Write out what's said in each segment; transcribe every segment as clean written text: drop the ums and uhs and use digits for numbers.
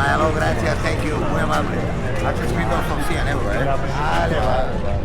Hello, gracias, thank you, muy amable. Aquí escrito son 100 euros, ¿eh? Vale, vale.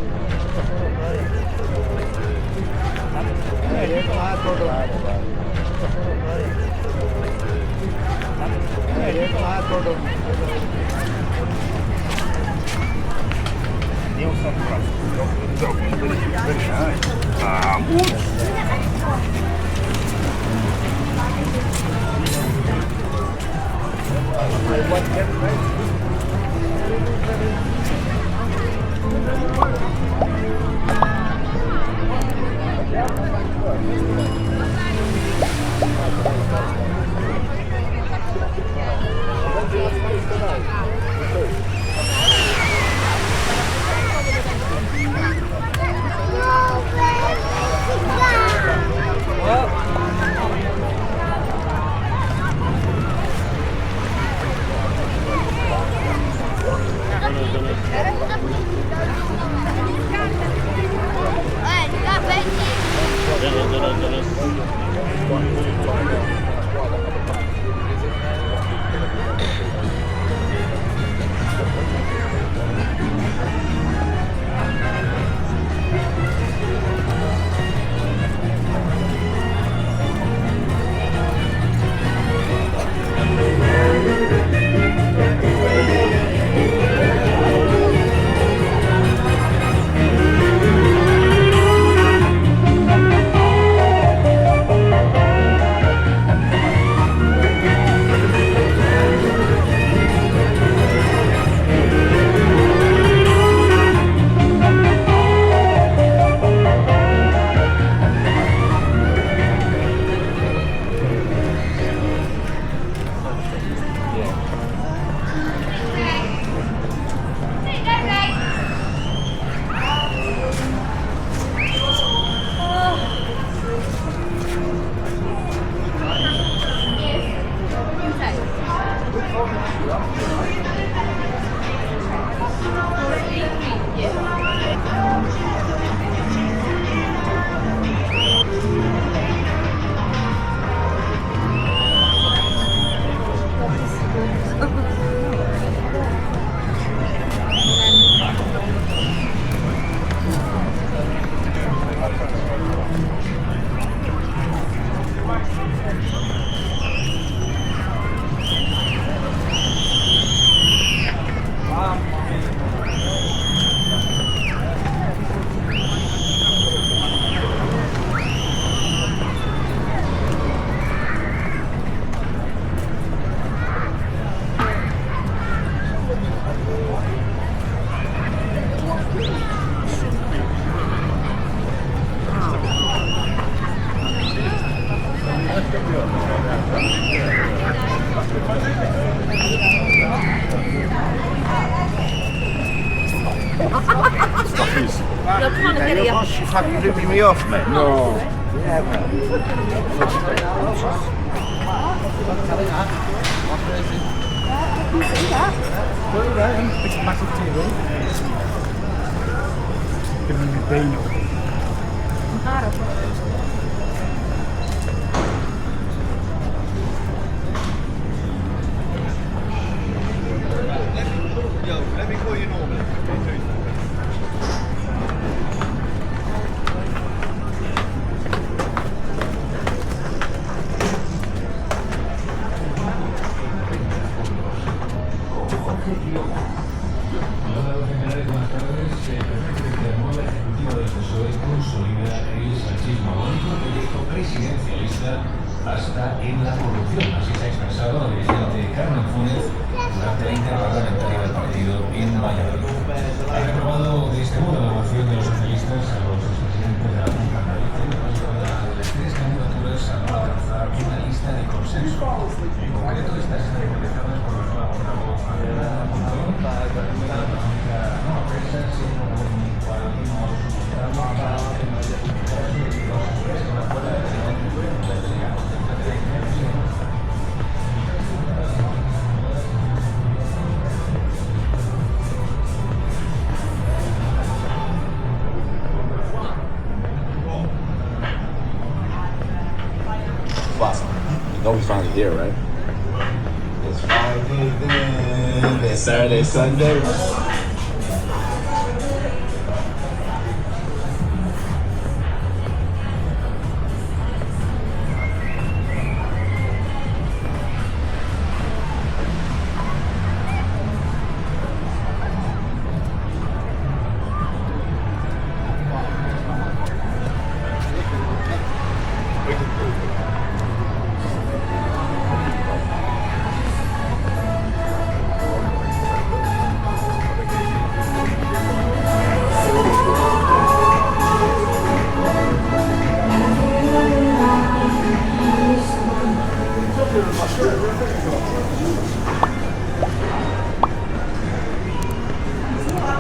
She's fucking ripping me off, mate. No. Yeah, man. It's a massive table. Give me a Dano. Let me call you normally. Hasta en la corrupción, así se ha expresado la dirigente Carmen Funes durante la interparlamentaria del partido en Valladolid. Ha reprobado de este modo la moción de los socialistas a los expresidentes de la Junta de las tres candidaturas a no alcanzar una lista de consenso. En concreto, estas están encabezadas por la nueva portavoz Ana Montón, la económica no presa, siendo un paradigma Wow. You know we finally here, right? It's fine. Saturday, Sunday.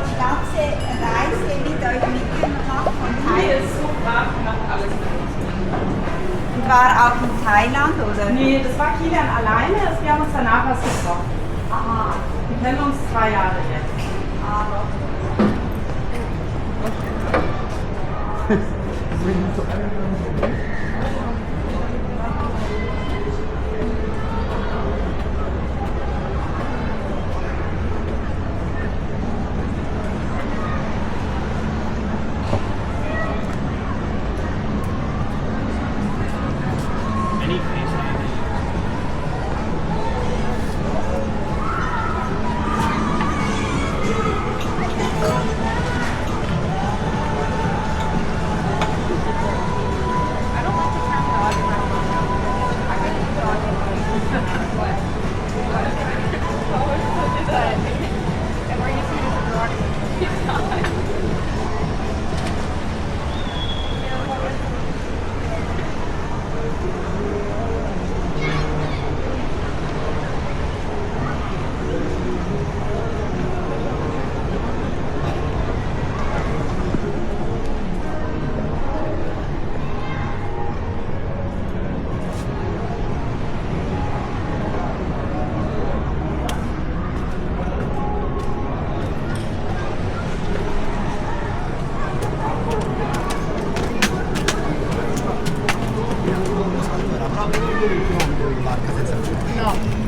Die ganze Reise mit euch mitgemacht von Thailand. ist so brav gemacht, alles Und war auch in Thailand, oder? Nee, das war Kilian alleine, wir haben uns danach was getroffen. Aha. Wir kennen uns 2 Jahre jetzt. Aber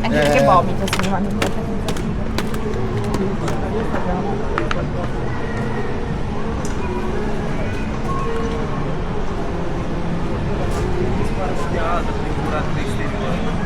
Anche che vomito se ne Spiaggia, figurati,